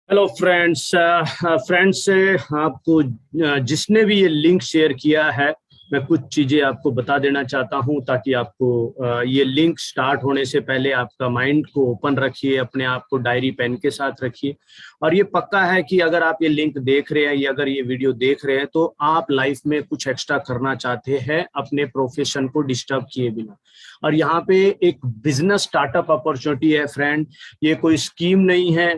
Hello friends. Friends से आपको जिसने भी ये लिंक शेयर किया है, मैं कुछ चीज़ें आपको बता देना चाहता हूं ताकि आपको ये लिंक स्टार्ट होने से पहले आपका माइंड को ओपन रखिए, अपने आप को डायरी पेन के साथ रखिए। और ये पक्का है कि अगर आप ये लिंक देख रहे हैं या अगर ये वीडियो देख रहे हैं तो आप लाइफ में कुछ एक्स्ट्रा करना चाहते हैं अपने प्रोफेशन को डिस्टर्ब किए बिना। और यहाँ पे एक बिजनेस स्टार्टअप अपॉर्चुनिटी है फ्रेंड। ये कोई स्कीम नहीं है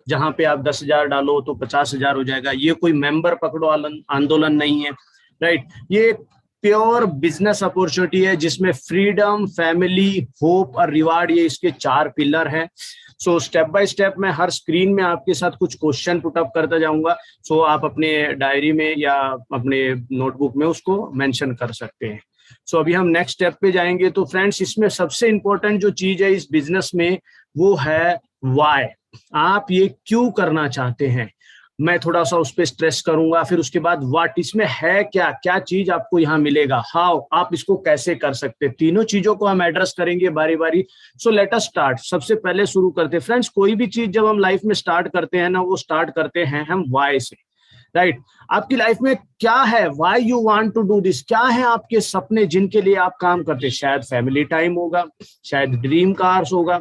जहां पे आप 10,000 डालो तो 50,000 हो जाएगा। ये कोई मेंबर पकड़ो आंदोलन नहीं है, राइट। ये प्योर बिजनेस अपॉर्चुनिटी है जिसमें फ्रीडम, फैमिली, होप और रिवार्ड, ये इसके 4 पिलर हैं। सो स्टेप बाय स्टेप मैं हर स्क्रीन में आपके साथ कुछ क्वेश्चन पुट अप करता जाऊंगा। सो आप अपने डायरी में या अपने नोटबुक में उसको मेंशन कर सकते हैं। सो अभी हम नेक्स्ट स्टेप पे जाएंगे। तो फ्रेंड्स, इसमें सबसे इंपॉर्टेंट जो चीज है इस बिजनेस में वो है वाई। आप ये क्यों करना चाहते हैं, मैं थोड़ा सा उस पर स्ट्रेस करूंगा। फिर उसके बाद व्हाट, इसमें है क्या, क्या चीज आपको यहाँ मिलेगा, हाउ, आप इसको कैसे कर सकते हैं। तीनों चीजों को हम एड्रेस करेंगे बारी बारी। So let us start. सबसे पहले शुरू करते हैं फ्रेंड्स। कोई भी चीज जब हम लाइफ में स्टार्ट करते हैं ना, वो स्टार्ट करते हैं हम वाई से, राइट। आपकी लाइफ में क्या है, why you want to do this, क्या है आपके सपने जिनके लिए आप काम करते हैं। शायद फैमिली टाइम होगा, शायद ड्रीम कार्स होगा,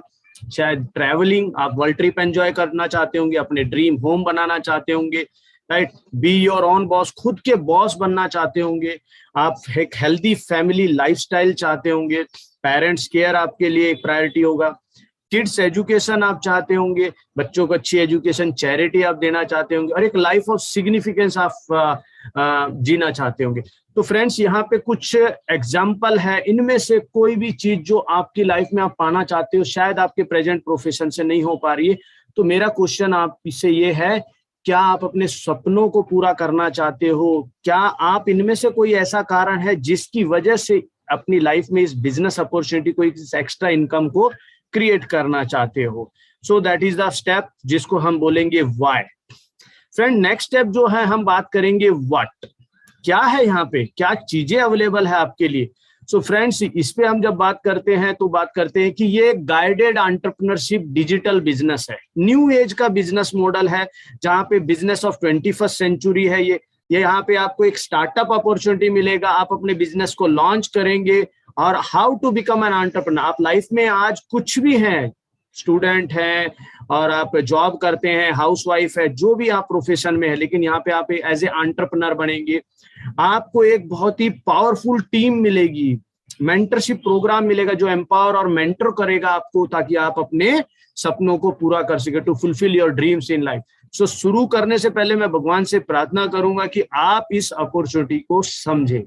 शायद ट्रैवलिंग, आप वर्ल्ड ट्रिप एंजॉय करना चाहते होंगे, अपने ड्रीम होम बनाना चाहते होंगे, right. Be your own boss, खुद के बॉस बनना चाहते होंगे। आप एक हेल्दी फैमिली लाइफस्टाइल चाहते होंगे। पेरेंट्स केयर आपके लिए एक प्रायोरिटी होगा। किड्स एजुकेशन आप चाहते होंगे, बच्चों को अच्छी एजुकेशन, चैरिटी आप देना चाहते होंगे, और एक लाइफ ऑफ सिग्निफिकेंस आप जीना चाहते होंगे। तो फ्रेंड्स, यहाँ पे कुछ एग्जाम्पल है, इनमें से कोई भी चीज जो आपकी लाइफ में आप पाना चाहते हो, शायद आपके प्रेजेंट प्रोफेशन से नहीं हो पा रही है। तो मेरा क्वेश्चन आपसे ये है, क्या आप अपने सपनों को पूरा करना चाहते हो? क्या आप इनमें से कोई ऐसा कारण है जिसकी वजह से अपनी लाइफ में इस बिजनेस अपॉर्चुनिटी को, इस एक्स्ट्रा इनकम को क्रिएट करना चाहते हो? So that is the step जिसको हम बोलेंगे व्हाई। फ्रेंड, नेक्स्ट स्टेप जो है हम बात करेंगे व्हाट। क्या है यहाँ पे, क्या चीजें अवेलेबल है आपके लिए। सो फ्रेंड्स, इस पे हम जब बात करते हैं तो बात करते हैं कि ये गाइडेड एंटरप्रेन्योरशिप डिजिटल बिजनेस है, न्यू एज का बिजनेस मॉडल है, जहाँ पे बिजनेस ऑफ 21st सेंचुरी है ये यहाँ पे आपको एक स्टार्टअप अपॉर्चुनिटी मिलेगा। आप अपने बिजनेस को लॉन्च करेंगे और how to become an entrepreneur. आप लाइफ में आज कुछ भी हैं, स्टूडेंट हैं और आप जॉब करते हैं, हाउसवाइफ है, जो भी आप प्रोफेशन में है, लेकिन यहाँ पे आप एज ए एंटरप्रेन्योर बनेंगे। आपको एक बहुत ही पावरफुल टीम मिलेगी, मेंटरशिप प्रोग्राम मिलेगा जो एम्पावर और मेंटर करेगा आपको, ताकि आप अपने सपनों को पूरा कर सके, to fulfil your dreams in life. So शुरू करने से पहले मैं भगवान से प्रार्थना करूंगा कि आप इस अपॉर्चुनिटी को समझें।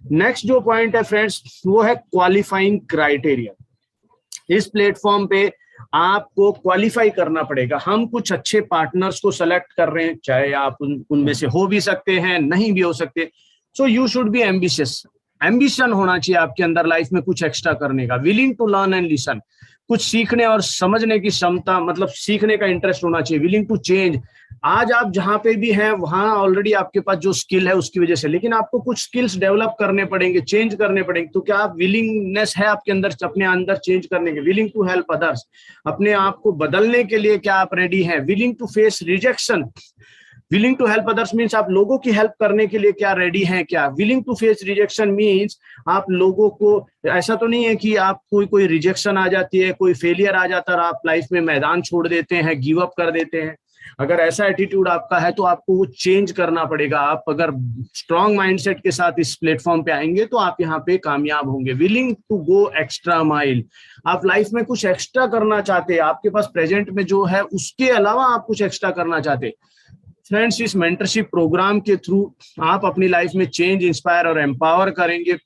नेक्स्ट जो पॉइंट है फ्रेंड्स, वो है क्वालिफाइंग क्राइटेरिया। इस प्लेटफॉर्म पे आपको क्वालिफाई करना पड़ेगा। हम कुछ अच्छे पार्टनर्स को सेलेक्ट कर रहे हैं, चाहे आप उनमें से हो भी सकते हैं, नहीं भी हो सकते। So you should be ambitious. Ambition होना चाहिए आपके अंदर लाइफ में कुछ एक्स्ट्रा करने का, willing to learn and listen, कुछ सीखने और समझने की क्षमता, मतलब सीखने का इंटरेस्ट होना चाहिए, विलिंग टू चेंज। आज आप जहां पे भी हैं वहां ऑलरेडी आपके पास जो स्किल है उसकी वजह से, लेकिन आपको कुछ स्किल्स डेवलप करने पड़ेंगे, चेंज करने पड़ेंगे। तो क्या आप विलिंगनेस है आपके अंदर, अपने अंदर चेंज करने के, विलिंग टू हेल्प अदर्स, अपने आप को बदलने के लिए क्या आप रेडी हैं, willing to face rejection. Willing to help others means आप लोगों की हेल्प करने के लिए क्या रेडी हैं क्या। Willing to face rejection means आप लोगों को, ऐसा तो नहीं है कि आप कोई रिजेक्शन आ जाती है, कोई फेलियर आ जाता है और आप लाइफ में मैदान छोड़ देते हैं, गिव अप कर देते हैं। अगर ऐसा एटीट्यूड आपका है तो आपको वो चेंज करना पड़ेगा। आप अगर स्ट्रॉन्ग माइंडसेट के साथ इस प्लेटफॉर्म पे आएंगे तो आप यहाँ पे कामयाब होंगे। Willing to go extra mile, आप लाइफ में कुछ एक्स्ट्रा करना चाहते हैं, आपके पास प्रेजेंट में जो है उसके अलावा आप कुछ एक्स्ट्रा करना चाहते हैं। फ्रेंड्स, इस मेंटरशिप प्रोग्राम के थ्रू आप अपनी लाइफ में चेंज, इंस्पायर और एम्पावर करेंगे।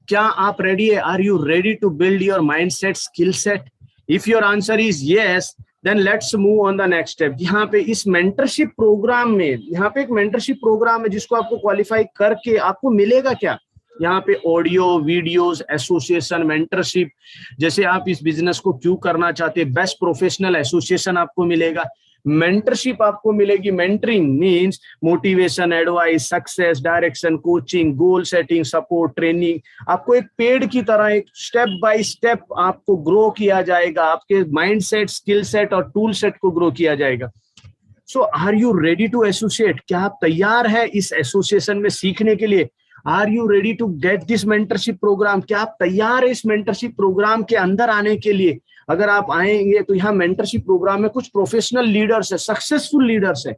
क्या आप रेडी है? Are you ready to build your mindset, skill set? If your answer is yes, then let's move on the next step. यहाँ पे इस मेंटरशिप प्रोग्राम में, यहाँ पे एक मेंटरशिप प्रोग्राम है जिसको आपको क्वालिफाई करके आपको मिलेगा क्या। यहाँ पे ऑडियो, वीडियोस, एसोसिएशन, मेंटरशिप, जैसे आप इस बिजनेस को क्यों करना चाहते हैं, बेस्ट प्रोफेशनल एसोसिएशन आपको मिलेगा, मेंटरशिप आपको मिलेगी। Mentoring means motivation, advice, success, direction, coaching, goal setting, support, training. आपको एक पेड़ की तरह एक स्टेप बाय स्टेप आपको ग्रो किया जाएगा, आपके माइंडसेट, स्किल सेट और टूल सेट को ग्रो किया जाएगा। So are you ready to associate? क्या आप तैयार है इस एसोसिएशन में सीखने के लिए? Are you ready to get this mentorship program? क्या आप तैयार है इस मेंटरशिप प्रोग्राम के अंदर आने के लिए? अगर आप आएंगे तो यहाँ मेंटरशिप प्रोग्राम में कुछ प्रोफेशनल लीडर्स है, सक्सेसफुल लीडर्स है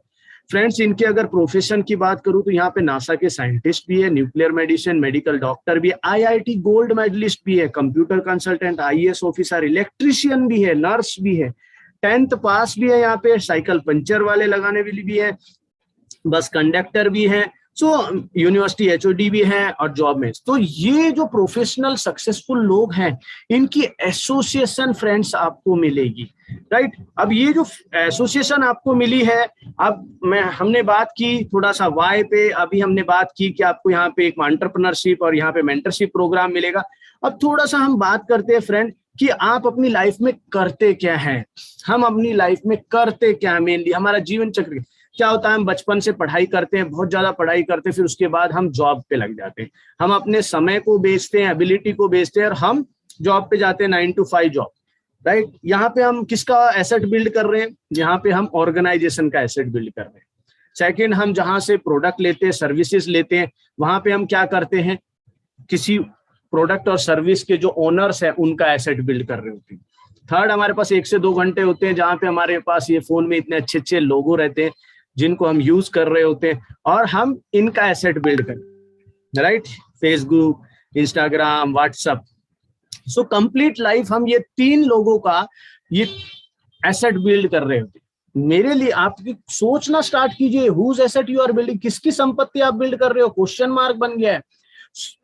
फ्रेंड्स। इनके अगर प्रोफेशन की बात करूं तो यहाँ पे नासा के साइंटिस्ट भी है, न्यूक्लियर मेडिसिन, मेडिकल डॉक्टर भी है, आईआईटी गोल्ड मेडलिस्ट भी है, computer consultant, IAS officer, electrician भी है, नर्स भी है, 10th पास भी है, यहाँ पे साइकिल पंचर वाले लगाने वाली भी है, बस कंडक्टर भी है, सो यूनिवर्सिटी एचओडी भी है और जॉब में। तो ये जो प्रोफेशनल सक्सेसफुल लोग हैं इनकी एसोसिएशन फ्रेंड्स आपको मिलेगी, राइट। अब ये जो एसोसिएशन आपको मिली है, अब हमने बात की थोड़ा सा वाई पे, अभी हमने बात की कि आपको यहाँ पे एक एंटरप्रेन्योरशिप और यहाँ पे मेंटरशिप प्रोग्राम मिलेगा। अब थोड़ा सा हम बात करते हैं फ्रेंड कि आप अपनी लाइफ में करते क्या हैं, हम अपनी लाइफ में करते क्या है, मेनली हमारा जीवन चक्र क्या होता है। हम बचपन से पढ़ाई करते हैं, बहुत ज्यादा पढ़ाई करते हैं, फिर उसके बाद हम जॉब पे लग जाते हैं, हम अपने समय को बेचते हैं, एबिलिटी को बेचते हैं और हम जॉब पे जाते हैं, 9 to 5 जॉब, राइट। यहाँ पे हम किसका एसेट बिल्ड कर रहे हैं? यहाँ पे हम ऑर्गेनाइजेशन का एसेट बिल्ड कर रहे हैं। सेकंड, हम जहां से प्रोडक्ट लेते हैं, सर्विसेज लेते हैं, वहां पे हम क्या करते हैं? किसी प्रोडक्ट और सर्विस के जो ओनर्स है उनका एसेट बिल्ड कर रहे होते हैं। थर्ड, हमारे पास 1 से 2 घंटे होते हैं जहां पे हमारे पास ये फोन में इतने अच्छे अच्छे लोगो रहते हैं जिनको हम यूज कर रहे होते हैं और हम इनका एसेट बिल्ड करें, right. Facebook, Instagram, WhatsApp. So complete life हम ये 3 लोगों का ये एसेट बिल्ड कर रहे होते हैं। मेरे लिए आप सोचना स्टार्ट कीजिए, whose asset you are building, किसकी संपत्ति आप बिल्ड कर रहे हो? क्वेश्चन मार्क बन गया है।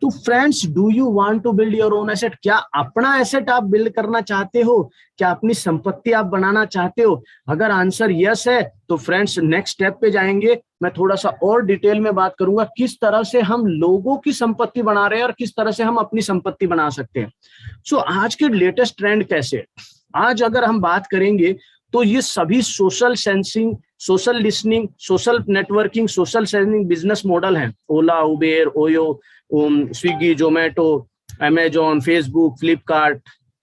तो friends, do you want to build your own asset? क्या अपना एसेट आप बिल्ड करना चाहते हो? क्या अपनी संपत्ति आप बनाना चाहते हो? अगर आंसर यस है तो फ्रेंड्स नेक्स्ट स्टेप पे जाएंगे। मैं थोड़ा सा और डिटेल में बात करूंगा किस तरह से हम लोगों की संपत्ति बना रहे हैं और किस तरह से हम अपनी संपत्ति बना सकते हैं। सो आज के लेटेस्ट ट्रेंड कैसे है? आज अगर हम बात करेंगे तो ये सभी social sensing, social listening, social networking, social sensing business model हैं। Ola, Uber, OYO, Swiggy, Zomato, Amazon, Facebook, Flipkart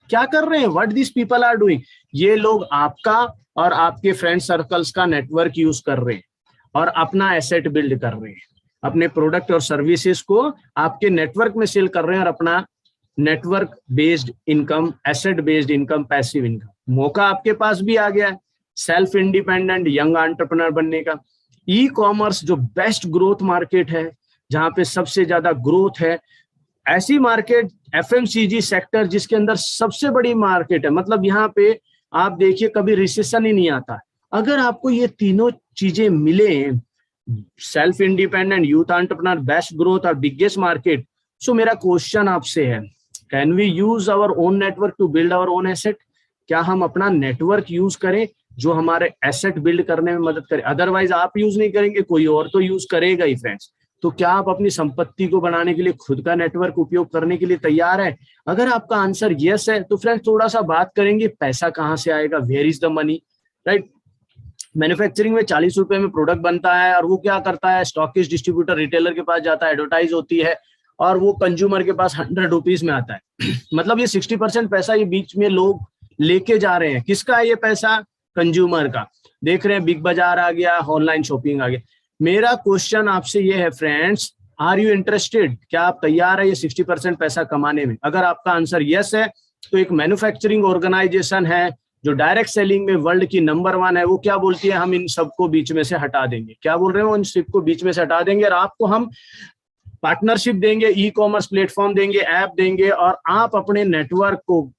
क्या कर रहे हैं? What this people are doing? ये लोग आपका और आपके फ्रेंड सर्कल्स का नेटवर्क यूज कर रहे हैं और अपना एसेट बिल्ड कर रहे हैं। अपने प्रोडक्ट और सर्विसेज को आपके नेटवर्क में सेल कर रहे हैं और अपना network based income, asset based income, passive income. मौका आपके पास भी आ गया है सेल्फ इंडिपेंडेंट यंग एंटरप्रेन्योर बनने का। ई कॉमर्स जो बेस्ट ग्रोथ मार्केट है, जहां पे सबसे ज्यादा ग्रोथ है, ऐसी मार्केट एफएमसीजी सेक्टर जिसके अंदर सबसे बड़ी मार्केट है। मतलब यहाँ पे आप देखिए कभी रिसेशन ही नहीं आता। अगर आपको ये तीनों चीजें मिले, self independent, youth entrepreneur, best growth और बिगेस्ट मार्केट, सो मेरा क्वेश्चन आपसे है, can we use our own network to build our own asset? क्या हम अपना नेटवर्क यूज करें जो हमारे एसेट बिल्ड करने में मदद करे? अदरवाइज आप यूज नहीं करेंगे, कोई और तो यूज करेगा ही फ्रेंड्स। तो क्या आप अपनी संपत्ति को बनाने के लिए खुद का नेटवर्क उपयोग करने के लिए तैयार है? अगर आपका आंसर यस है तो फ्रेंड्स थोड़ा सा बात करेंगे पैसा कहाँ से आएगा, where is the money, right. Manufacturing में 40 रुपए में प्रोडक्ट बनता है और वो क्या करता है? स्टॉकिस्ट, डिस्ट्रीब्यूटर, रिटेलर के पास जाता है, एडवर्टाइज होती है और वो कंज्यूमर के पास 100 रुपीज में आता है। मतलब ये 60% पैसा ये बीच में लोग लेके जा रहे हैं। किसका है ये पैसा? कंज्यूमर का। देख रहे हैं बिग बाजार आ गया, ऑनलाइन शॉपिंग आ गया। मेरा क्वेश्चन आपसे ये है फ्रेंड्स, आर यू इंटरेस्टेड? क्या आप तैयार है ये 60% पैसा कमाने में? अगर आपका आंसर यस है तो एक मैन्युफैक्चरिंग ऑर्गेनाइजेशन है जो डायरेक्ट सेलिंग में वर्ल्ड की नंबर 1 है, वो क्या बोलती है? हम इन सबको बीच में से हटा देंगे। क्या बोल रहे हो? इन सबको बीच में से हटा देंगे और आपको हम पार्टनरशिप देंगे, ई कॉमर्स प्लेटफॉर्म देंगे, ऐप देंगे और आप अपने नेटवर्क को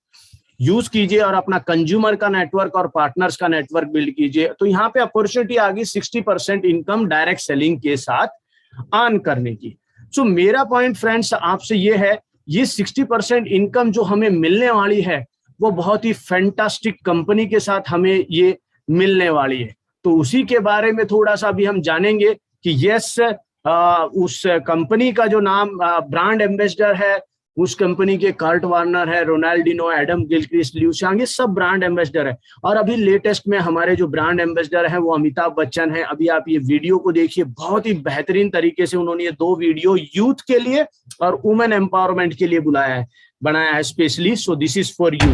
यूज कीजिए और अपना कंज्यूमर का नेटवर्क और पार्टनर्स का नेटवर्क बिल्ड कीजिए। तो यहाँ पे अपॉर्चुनिटी आ गई 60% इनकम डायरेक्ट सेलिंग के साथ अर्न करने की। सो मेरा पॉइंट फ्रेंड्स आपसे ये है, ये 60% इनकम जो हमें मिलने वाली है वो बहुत ही फैंटास्टिक कंपनी के साथ हमें ये मिलने वाली है। तो उसी के बारे में थोड़ा सा भी हम जानेंगे कि यस, उस कंपनी का जो नाम ब्रांड एम्बेसडर है, उस कंपनी के कर्ट वार्नर है, रोनाल्डिनो, एडम गिलक्रिस्ट, लिू शांग, ये सब ब्रांड एम्बेसडर है। और अभी लेटेस्ट में हमारे जो ब्रांड एम्बेसडर है वो अमिताभ बच्चन है। अभी आप ये वीडियो को देखिए, बहुत ही बेहतरीन तरीके से उन्होंने ये 2 वीडियो यूथ के लिए और वुमेन एम्पावरमेंट के लिए बनाया है specially. So this is for you.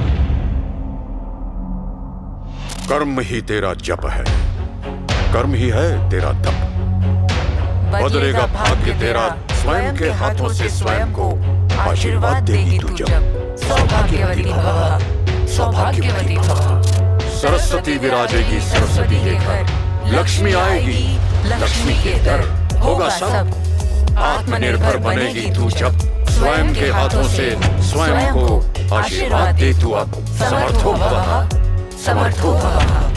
कर्म ही तेरा जप है, कर्म ही है तेरा तप, बदलेगा भाग्य तेरा स्वयं के हाथों से स्वयं को आशीर्वाद देगी तू जब। सौभाग्यवती भव, सौभाग्यवती भव। सरस्वती विराजेगी सरस्वती के घर, लक्ष्मी आएगी लक्ष्मी के दर। होगा सब आत्मनिर्भर बनेगी तू जब, स्वयं के हाथों से स्वयं को आशीर्वाद दे तू अब। समर्थो भवः, समर्थो भवः।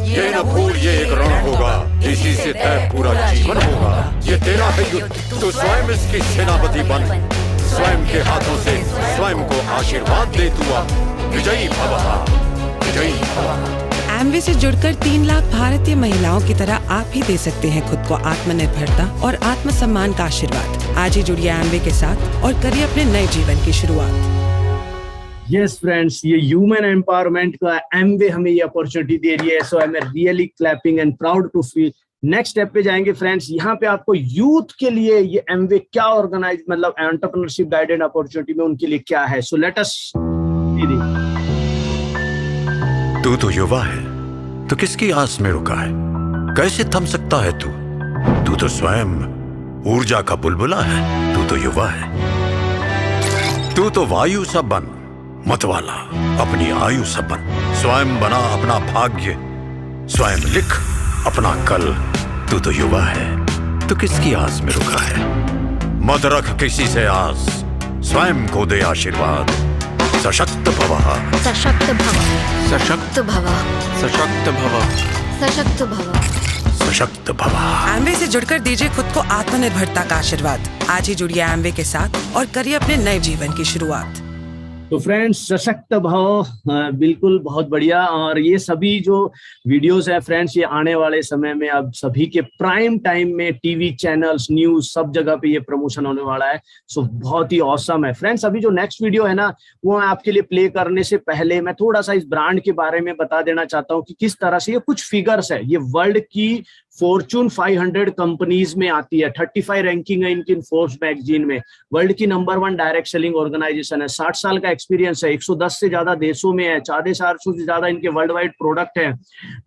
ये न भूल ये एक रण होगा, इसी से तय पूरा जीवन होगा। ये तेरा है युद्ध, तो स्वयं इसकी सेनापति बन, स्वयं के हाथों से स्वयं को आशीर्वाद दे तू अब। विजयी भवः, विजयी भवः। एमवे से जुड़कर 3 लाख भारतीय महिलाओं की तरह आप भी दे सकते हैं खुद को आत्मनिर्भरता और आत्मसम्मान का आशीर्वाद। आज ही जुड़िए एमवे के साथ और करिए अपने नए जीवन की शुरुआत। यस फ्रेंड्स, ये ह्यूमन एम्पावरमेंट का एमवे हमें ये अपॉर्चुनिटी दे रही है। So I am really clapping and proud to feel. Next step पे जाएंगे फ्रेंड्स। यहाँ पे आपको यूथ के लिए ये एमवे क्या ऑर्गेनाइज, मतलब एंटरप्रेन्योरशिप गाइडेड अपॉर्चुनिटी में उनके लिए क्या है। सो लेट अस सी। तू तो युवा है, तो किसकी आस में रुका है? कैसे थम सकता है तू? तू तो स्वयं ऊर्जा का बुलबुला है। तू तो युवा है, तू तो वायु सा बन, मतवाला अपनी आयु सा बन। स्वयं बना अपना भाग्य, स्वयं लिख अपना कल। तू तो युवा है, तो किसकी आस में रुका है? मत रख किसी से आस, स्वयं को दे आशीर्वाद। सशक्त भवः, सशक्त भव, सशक्त भव, सशक्त भव, सशक्त भव, सशक्त भवः। एमवे से जुड़कर दीजिए खुद को आत्मनिर्भरता का आशीर्वाद। आज ही जुड़िए एमवे के साथ और करिए अपने नए जीवन की शुरुआत। तो फ्रेंड्स, सशक्त भाव, बिल्कुल बहुत बढ़िया। और ये सभी जो वीडियोस है फ्रेंड्स, ये आने वाले समय में अब सभी के प्राइम टाइम में टीवी चैनल्स, न्यूज, सब जगह पे ये प्रमोशन होने वाला है। सो बहुत ही ऑसम है फ्रेंड्स। अभी जो नेक्स्ट वीडियो है ना, वो मैं आपके लिए प्ले करने से पहले मैं थोड़ा सा इस ब्रांड के बारे में बता देना चाहता हूँ कि किस तरह से ये कुछ फिगर्स है। ये वर्ल्ड की फॉर्चून 500 कंपनीज में आती है। 35 रैंकिंग है इनकी फोर्ब्स मैगजीन में। वर्ल्ड की नंबर 1 डायरेक्ट सेलिंग ऑर्गेनाइजेशन है। 60 साल का एक्सपीरियंस है। 110 से ज्यादा देशों में है। 450 से ज्यादा इनके वर्ल्ड वाइड प्रोडक्ट है।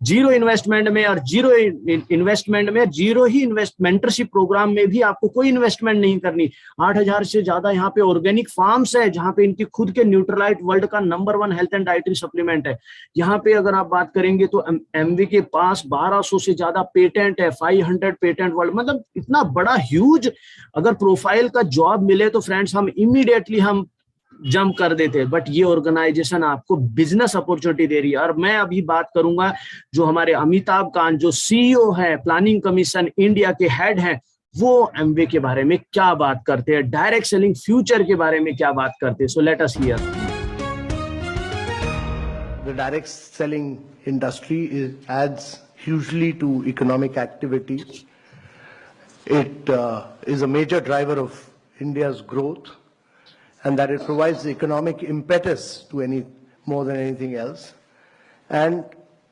जीरो इन्वेस्टमेंट में और जीरो इन्वेस्टमेंट में, जीरो ही मेंटरशिप प्रोग्राम में भी आपको कोई इन्वेस्टमेंट नहीं करनी। 8000 से ज्यादा यहाँ पे ऑर्गेनिक फार्म्स है, जहाँ पे इनकी खुद के न्यूट्रलाइट वर्ल्ड का number 1 health and dietary supplement है। यहाँ पे अगर आप बात करेंगे तो एमवी के पास 1200 से ज्यादा पेटेंट है। 500 पेटेंट वर्ल्ड, मतलब इतना बड़ा ह्यूज अगर प्रोफाइल का जॉब मिले तो फ्रेंड्स हम इमीडिएटली हम जंप कर देते हैं। बट ये ऑर्गेनाइजेशन आपको बिजनेस अपॉर्चुनिटी दे रही है। और मैं अभी बात करूंगा जो हमारे अमिताभ कांत जो सीईओ है, प्लानिंग कमीशन इंडिया के हेड हैं, वो एमवे के बारे में क्या बात करते हैं, डायरेक्ट सेलिंग फ्यूचर के बारे में क्या बात करते हैं। So let us here. The direct selling industry adds hugely to economic activity. It is a major driver of India's growth, and that it provides the economic impetus to more than anything else. And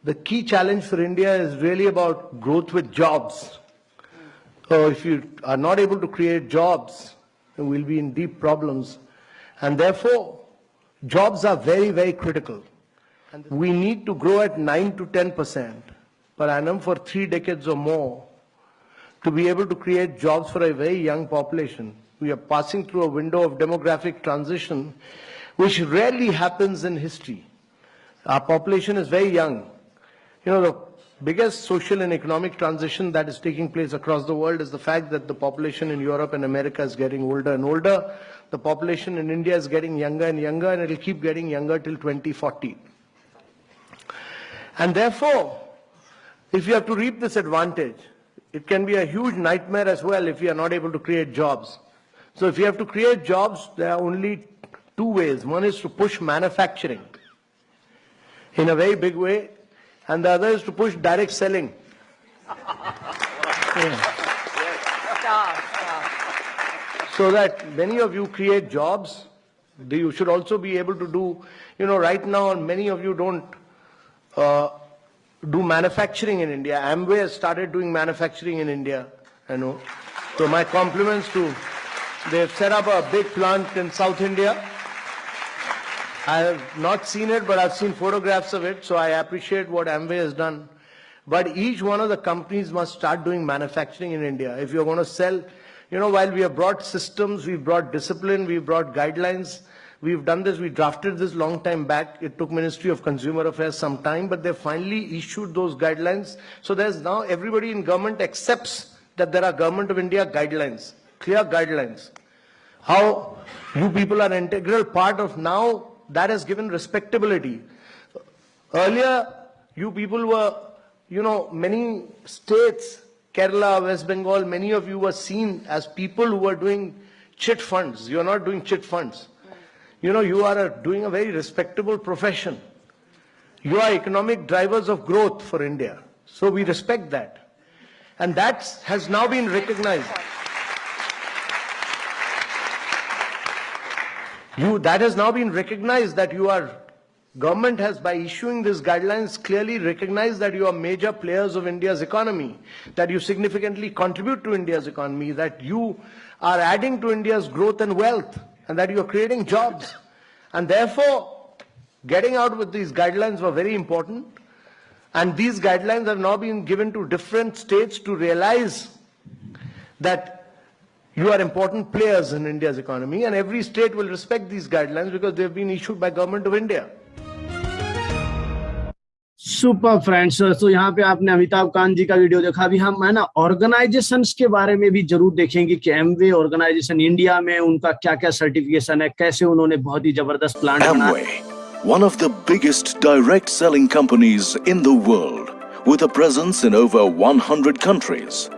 the key challenge for India is really about growth with jobs. So if you are not able to create jobs, then we'll be in deep problems. And therefore, jobs are very, very critical. And we need to grow at 9 to 10% per annum for 3 decades or more to be able to create jobs for a very young population. We are passing through a window of demographic transition which rarely happens in history. Our population is very young. You know, the biggest social and economic transition that is taking place across the world is the fact that the population in Europe and America is getting older and older. The population in India is getting younger and younger, and it will keep getting younger till 2040. And therefore, if you have to reap this advantage, it can be a huge nightmare as well if you are not able to create jobs. So if you have to create jobs, there are only 2 ways. One is to push manufacturing in a very big way, and the other is to push direct selling. So that many of you create jobs, you should also be able to do, you know, right now many of you don't do manufacturing in India. Amway has started doing manufacturing in India, I know. So my compliments to, they've set up a big plant in South India. I have not seen it, but I've seen photographs of it, so I appreciate what Amway has done. but each one of the companies must start doing manufacturing in India. If you're going to sell, while we have brought systems, we've brought discipline, we've brought guidelines, we've done this, we drafted this long time back. It took Ministry of Consumer Affairs some time, but they finally issued those guidelines. So there's now everybody in government accepts that there are Government of India guidelines, clear guidelines. How you people are an integral part of now, that has given respectability. Earlier, you people were, many states, Kerala, West Bengal, many of you were seen as people who were doing chit funds. You are not doing chit funds. You are doing a very respectable profession. You are economic drivers of growth for India. So we respect that. And that has now been recognized. That has now been recognized that government has, by issuing these guidelines, clearly recognized that you are major players of India's economy, that you significantly contribute to India's economy, that you are adding to India's growth and wealth, and that you are creating jobs. And therefore, getting out with these guidelines were very important. And these guidelines have now been given to different states to realize that you are important players in India's economy, and every state will respect these guidelines because they have been issued by Government of India. Super friends, तो यहाँ पे आपने अमिताभ कांत जी का video देखा। अभी हम है ना ऑर्गेनाइजेशंस के बारे में भी जरूर देखेंगे कि एमवे ऑर्गेनाइजेशन इंडिया में उनका क्या क्या सर्टिफिकेशन है, कैसे उन्होंने बहुत ही जबरदस्त प्लांट बनाया। One of the biggest direct selling companies in the world, with a presence in over 100 countries.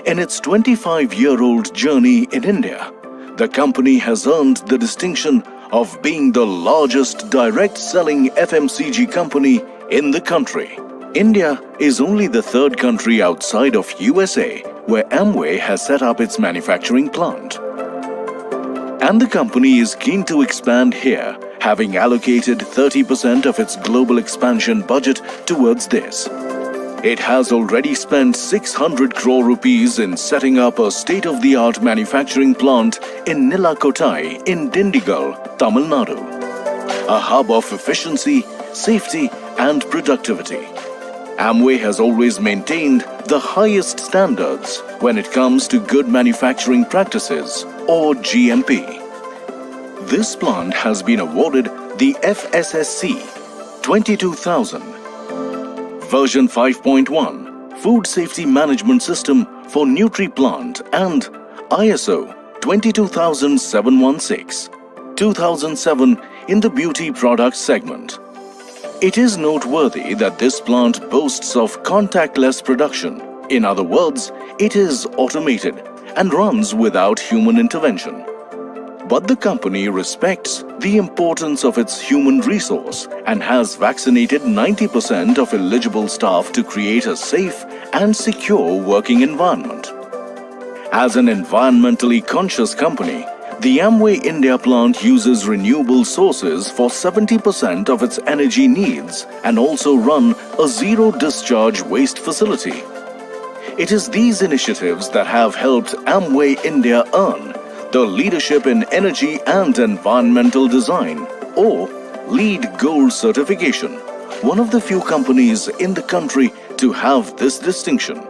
In its 25-year-old journey in India, the company has earned the distinction of being the largest direct selling FMCG company in the country. India is only the third country outside of USA where Amway has set up its manufacturing plant. And the company is keen to expand here, having allocated 30% of its global expansion budget towards this. It has already spent 600 crore rupees in setting up a state-of-the-art manufacturing plant in Nilakottai in Dindigul, Tamil Nadu, a hub of efficiency, safety and productivity. Amway has always maintained the highest standards when it comes to good manufacturing practices, or GMP. This plant has been awarded the FSSC 22000 version 5.1 Food Safety Management System for NutriPlant and ISO 22716 2007 in the beauty products segment. It is noteworthy that this plant boasts of contactless production. In other words, it is automated and runs without human intervention. But the company respects the importance of its human resource and has vaccinated 90% of eligible staff to create a safe and secure working environment. As an environmentally conscious company, the Amway India plant uses renewable sources for 70% of its energy needs and also run a zero-discharge waste facility. It is these initiatives that have helped Amway India earn the Leadership in Energy and Environmental Design, or LEED Gold certification, one of the few companies in the country to have this distinction.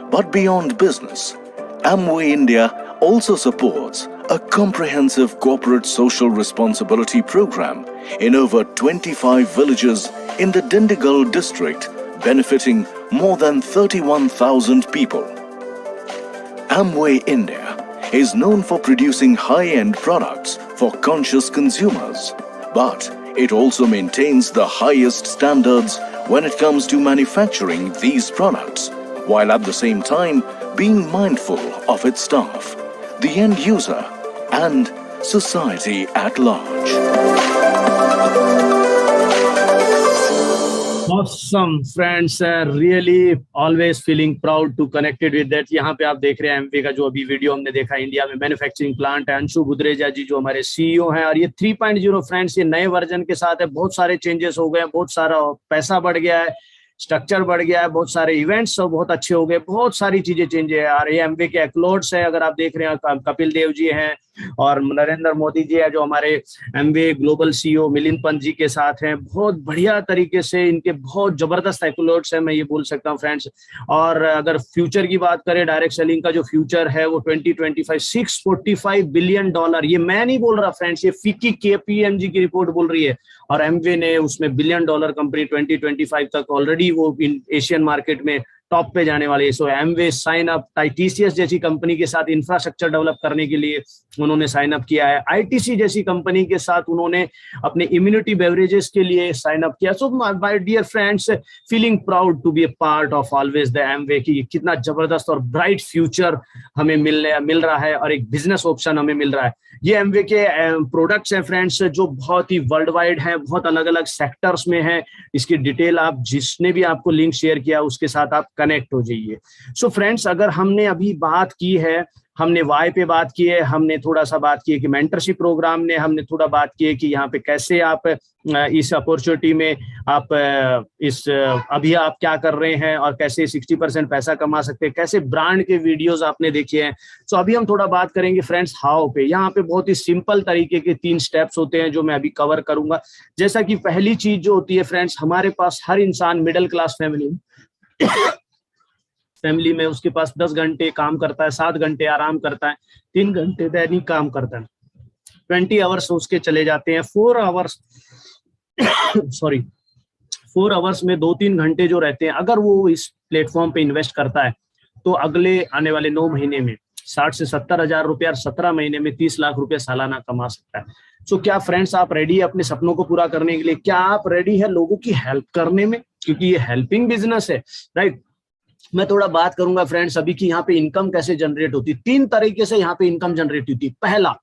But beyond business, Amway India also supports a comprehensive corporate social responsibility program in over 25 villages in the Dindigul district, benefiting more than 31,000 people. Amway India is known for producing high-end products for conscious consumers, but it also maintains the highest standards when it comes to manufacturing these products, while at the same time being mindful of its staff, the end user, and society at large. Awesome friends, really always feeling proud to connected with that. यहाँ पे आप देख रहे हैं Amway का जो अभी video हमने देखा इंडिया में मैन्युफैक्चरिंग प्लांट है। अंशु बुद्रेजा जी जो हमारे सीईओ हैं, और ये 3.0 फ्रेंड्स, ये नए वर्जन के साथ है। बहुत सारे चेंजेस हो गए हैं, बहुत सारा पैसा बढ़ गया है, स्ट्रक्चर बढ़ गया है, बहुत सारे इवेंट्स सब बहुत अच्छे हो गए, बहुत सारी चीजें चेंज है। और ये एमवे के एक्लोड्स है, अगर आप देख रहे हैं कपिल देव जी हैं, और नरेंद्र मोदी जी है जो हमारे Amway global CEO Milind Pant ji के साथ हैं, बहुत बढ़िया तरीके से इनके बहुत जबरदस्त एक्सपर्ट्स हैं, मैं ये बोल सकता हूँ फ्रेंड्स। और अगर फ्यूचर की बात करें, डायरेक्ट सेलिंग का जो फ्यूचर है वो 2025 $645 बिलियन, ये मैं नहीं बोल रहा फ्रेंड्स, ये फिक्की केपीएमजी की रिपोर्ट बोल रही है। और एमवे ने उसमें $1 बिलियन कंपनी 2025 तक ऑलरेडी वो एशियन मार्केट में टॉप पे जाने वाली है। सो एमवे साइन अप टीसीएस जैसी कंपनी के साथ इंफ्रास्ट्रक्चर डेवलप करने के लिए उन्होंने साइन अप किया है। आईटीसी जैसी कंपनी के साथ उन्होंने अपने इम्यूनिटी बेवरेजेस के लिए साइन अप किया। So my dear friends, feeling proud to be a part of always the Amway की कितना जबरदस्त और ब्राइट फ्यूचर हमें मिल रहा है और एक बिजनेस ऑप्शन हमें मिल रहा है। ये एमवे के प्रोडक्ट्स हैं फ्रेंड्स जो बहुत ही वर्ल्ड वाइड हैं, बहुत अलग अलग सेक्टर्स में हैं। इसकी डिटेल आप जिसने भी आपको लिंक शेयर किया उसके साथ आप कनेक्ट हो जाइए। सो फ्रेंड्स, अगर हमने अभी बात की है, हमने वाई पे बात की है, हमने थोड़ा सा बात की है कि मेंटरशिप प्रोग्राम ने, हमने थोड़ा बात की है कि यहाँ पे कैसे आप इस अपॉर्चुनिटी में आप अभी आप क्या कर रहे हैं और कैसे 60% पैसा कमा सकते हैं, कैसे ब्रांड के वीडियोस आपने देखे हैं। सो अभी हम थोड़ा बात करेंगे फ्रेंड्स हाउ पे। यहाँ पे बहुत ही सिंपल तरीके के 3 स्टेप्स होते हैं जो मैं अभी कवर करूंगा। जैसा कि पहली चीज जो होती है फ्रेंड्स, हमारे पास हर इंसान मिडिल क्लास फैमिली में उसके पास 10 घंटे काम करता है, 7 घंटे आराम करता है, 3 घंटे दैनिक काम करता है, 20 आवर्स उसके चले जाते हैं। 4 आवर्स में 2-3 घंटे जो रहते हैं, अगर वो इस प्लेटफॉर्म पे इन्वेस्ट करता है तो अगले आने वाले 9 महीने में 60 से 70 हजार रुपया और 17 महीने में 30 लाख रुपया सालाना कमा सकता है। सो क्या फ्रेंड्स आप रेडी है अपने सपनों को पूरा करने के लिए? क्या आप रेडी है लोगों की हेल्प करने में? क्योंकि ये हेल्पिंग बिजनेस है, राइट। मैं थोड़ा बात करूंगा फ्रेंड्स अभी कि यहाँ पे इनकम कैसे जनरेट होती है। 3 तरीके से यहाँ पे इनकम जनरेट होती है। पहला,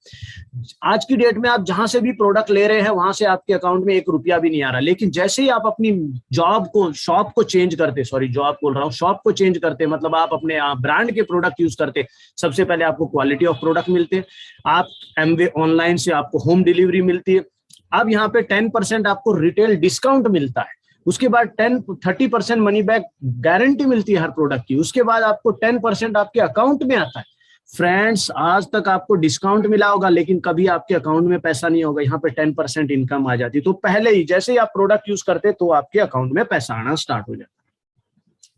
आज की डेट में आप जहां से भी प्रोडक्ट ले रहे हैं वहां से आपके अकाउंट में 1 रुपया भी नहीं आ रहा, लेकिन जैसे ही आप अपनी शॉप को चेंज करते, शॉप को चेंज करते, मतलब आप अपने ब्रांड के प्रोडक्ट यूज करते, सबसे पहले आपको क्वालिटी ऑफ प्रोडक्ट मिलते हैं। आप एमवे ऑनलाइन से आपको होम डिलीवरी मिलती है। अब यहाँ पे 10% आपको रिटेल डिस्काउंट मिलता है। उसके बाद 30% मनी बैक गारंटी मिलती है हर प्रोडक्ट की। उसके बाद आपको 10% आपके अकाउंट में आता है। फ्रेंड्स, आज तक आपको डिस्काउंट मिला होगा लेकिन कभी आपके अकाउंट में पैसा नहीं होगा। यहाँ पे 10% इनकम आ जाती है। तो पहले ही जैसे ही आप प्रोडक्ट यूज करते तो आपके अकाउंट में पैसा आना स्टार्ट हो जाता है।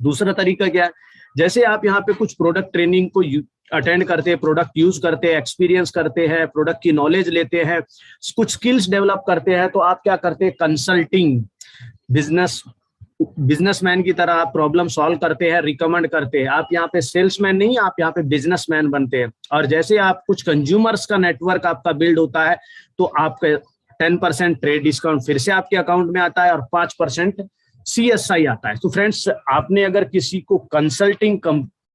दूसरा तरीका क्या है, जैसे आप यहाँ पे कुछ प्रोडक्ट ट्रेनिंग को अटेंड करते हैं, प्रोडक्ट यूज करते हैं, एक्सपीरियंस करते हैं, प्रोडक्ट की नॉलेज लेते हैं, कुछ स्किल्स डेवलप करते हैं, तो आप क्या करते हैं, कंसल्टिंग बिजनेसमैन की तरह आप प्रॉब्लम सॉल्व करते हैं, रिकमेंड करते हैं। आप यहाँ पे सेल्समैन नहीं, आप यहाँ पे बिजनेसमैन बनते हैं। और जैसे आप कुछ कंज्यूमर्स का नेटवर्क आपका बिल्ड होता है तो आपका 10% ट्रेड डिस्काउंट फिर से आपके अकाउंट में आता है और 5% CSI आता है। तो फ्रेंड्स, आपने अगर किसी को कंसल्टिंग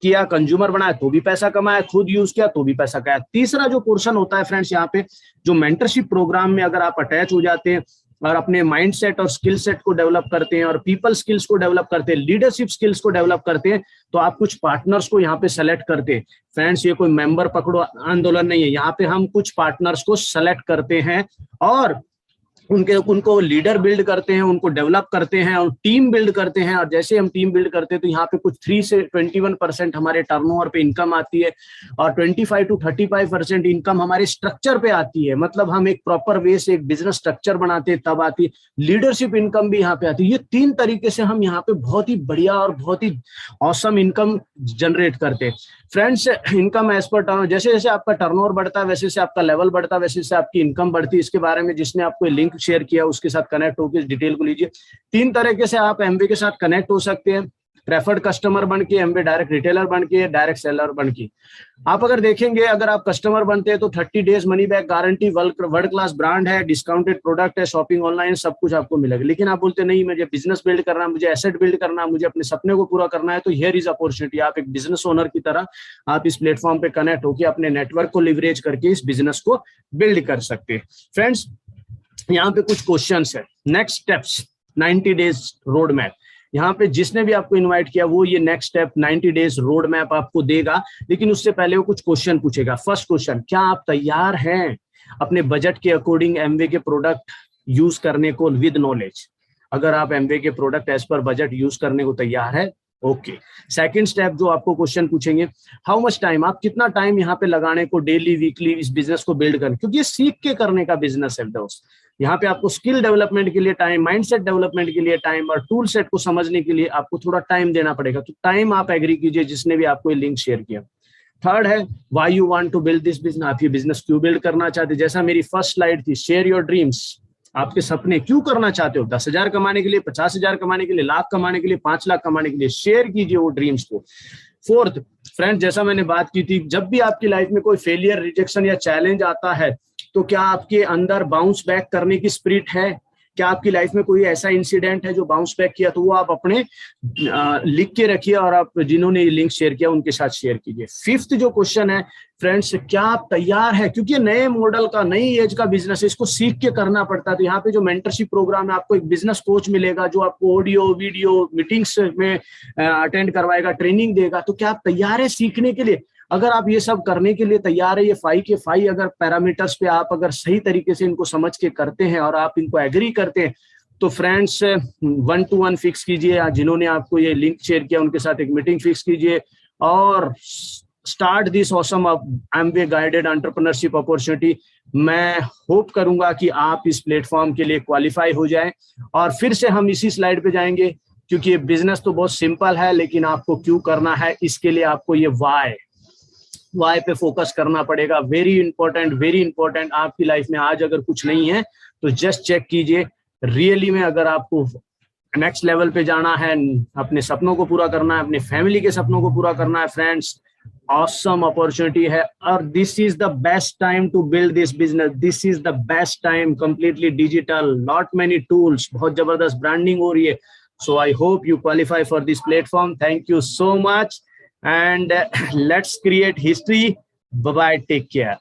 किया, कंज्यूमर बनाया तो भी पैसा कमाया, खुद यूज किया तो भी पैसा कमाया। तीसरा जो पोर्शन होता है फ्रेंड्स, यहाँ पे जो मेंटरशिप प्रोग्राम में अगर आप अटैच हो जाते हैं और अपने माइंडसेट और स्किल सेट को डेवलप करते हैं और पीपल स्किल्स को डेवलप करते हैं, लीडरशिप स्किल्स को डेवलप करते हैं, तो आप कुछ पार्टनर्स को यहाँ पे सेलेक्ट करते हैं। फ्रेंड्स, ये कोई मेंबर पकड़ो आंदोलन नहीं है। यहाँ पे हम कुछ पार्टनर्स को सेलेक्ट करते हैं और उनको लीडर बिल्ड करते हैं, उनको डेवलप करते हैं और टीम बिल्ड करते हैं। और जैसे हम टीम बिल्ड करते हैं तो यहाँ पे कुछ 3 से 21% हमारे टर्नओवर पे इनकम आती है और 25 to 35% इनकम हमारे स्ट्रक्चर पे आती है। मतलब हम एक प्रॉपर वे से एक बिजनेस स्ट्रक्चर बनाते हैं, तब आती है। लीडरशिप इनकम भी यहाँ पे आती है। ये 3 तरीके से हम यहाँ पे बहुत ही बढ़िया और बहुत ही ऑसम इनकम जनरेट करते हैं। Friends, income as per turn, जैसे जैसे आपका टर्नओवर बढ़ता है वैसे से आपका लेवल बढ़ता है, वैसे से आपकी इनकम बढ़ती है। इसके बारे में जिसने आपको लिंक शेयर किया उसके साथ कनेक्ट होकर इस डिटेल को लीजिए। 3 तरीके से आप एमवे के साथ कनेक्ट हो सकते हैं। प्रेफर्ड कस्टमर बन के, एमवे डायरेक्ट रिटेलर बन के, डायरेक्ट सेलर बन के। आप अगर देखेंगे, अगर आप कस्टमर बनते हैं तो 30 days money back guarantee, world class brand है, डिस्काउंटेड प्रोडक्ट है, शॉपिंग ऑनलाइन, सब कुछ आपको मिलेगा। लेकिन आप बोलते नहीं, मुझे बिजनेस बिल्ड करना, मुझे एसेट बिल्ड करना, मुझे अपने सपने को पूरा करना है, तो हियर इज अपॉर्चुनिटी। आप एक बिजनेस ओनर की तरह आप इस प्लेटफॉर्म पे कनेक्ट होकर अपने नेटवर्क को लिवरेज करके इस बिजनेस को बिल्ड कर सकते हैं। फ्रेंड्स, यहाँ पे कुछ क्वेश्चंस है। Next steps 90 days road map. यहाँ पे जिसने भी आपको इनवाइट किया वो ये next step 90 days road map आपको देगा, लेकिन उससे पहले वो कुछ क्वेश्चन पूछेगा। फर्स्ट क्वेश्चन, क्या आप तैयार हैं अपने बजट के अकॉर्डिंग एमवे के प्रोडक्ट यूज करने को विद नॉलेज? अगर आप एमवे के product as per budget use करने को तैयार है ओके, सेकंड स्टेप जो आपको क्वेश्चन पूछेंगे, हाउ मच टाइम, आप कितना टाइम यहाँ पे लगाने को डेली वीकली इस बिजनेस को बिल्ड करने, क्योंकि ये सीख के करने का बिजनेस है दोस्त। यहाँ पे आपको स्किल डेवलपमेंट के लिए टाइम, माइंडसेट डेवलपमेंट के लिए टाइम और टूल सेट को समझने के लिए आपको थोड़ा टाइम देना पड़ेगा। तो टाइम आप एग्री कीजिए जिसने भी आपको ये लिंक शेयर किया। थर्ड है why you want to build this business, आप ये बिजनेस क्यों बिल्ड करना चाहते हैं। जैसा मेरी फर्स्ट स्लाइड थी, शेयर योर ड्रीम्स, आपके सपने क्यों करना चाहते हो, 10,000 कमाने के लिए, 50,000 कमाने के लिए, लाख कमाने के लिए, 5 लाख कमाने के लिए, शेयर कीजिए वो ड्रीम्स को। फोर्थ फ्रेंड, जैसा मैंने बात की थी, जब भी आपकी लाइफ में कोई फेलियर, रिजेक्शन या चैलेंज आता है तो क्या आपके अंदर बाउंस बैक करने की स्पिरिट है, क्या आपकी लाइफ में कोई ऐसा इंसिडेंट है जो बाउंस बैक किया, तो वो आप अपने लिख के रखिए और आप जिन्होंने ये लिंक शेयर किया उनके साथ शेयर कीजिए। फिफ्थ जो क्वेश्चन है फ्रेंड्स, क्या आप तैयार है, क्योंकि नए मॉडल का, नई एज का बिजनेस है, इसको सीख के करना पड़ता है। तो यहाँ पे जो मेंटरशिप प्रोग्राम है, आपको एक बिजनेस कोच मिलेगा जो आपको ऑडियो वीडियो मीटिंग्स में अटेंड करवाएगा, ट्रेनिंग देगा। तो क्या आप तैयार है सीखने के लिए? अगर आप ये सब करने के लिए तैयार है, ये 5 के 5 अगर पैरामीटर्स पे आप अगर सही तरीके से इनको समझ के करते हैं और आप इनको एग्री करते हैं, तो फ्रेंड्स 1-to-1 फिक्स कीजिए, या जिन्होंने आपको ये लिंक शेयर किया उनके साथ एक मीटिंग फिक्स कीजिए और start this awesome Amway guided entrepreneurship opportunity. मैं होप करूंगा कि आप इस प्लेटफॉर्म के लिए क्वालिफाई हो जाएं। और फिर से हम इसी स्लाइड पे जाएंगे, क्योंकि ये बिजनेस तो बहुत सिंपल है, लेकिन आपको क्यों करना है, इसके लिए आपको ये वाई पे फोकस करना पड़ेगा। Very important. आपकी लाइफ में आज अगर कुछ नहीं है तो जस्ट चेक कीजिए, रियली में अगर आपको नेक्स्ट लेवल पे जाना है, अपने सपनों को पूरा करना है, अपने फैमिली के सपनों को पूरा करना है, फ्रेंड्स ऑसम अपॉर्चुनिटी है। और this is the best time to build this business, this is the best time, completely digital, not many tools, बहुत जबरदस्त ब्रांडिंग हो रही है। So I hope you qualify for this platform. Thank you so much and let's create history. Bye bye, take care.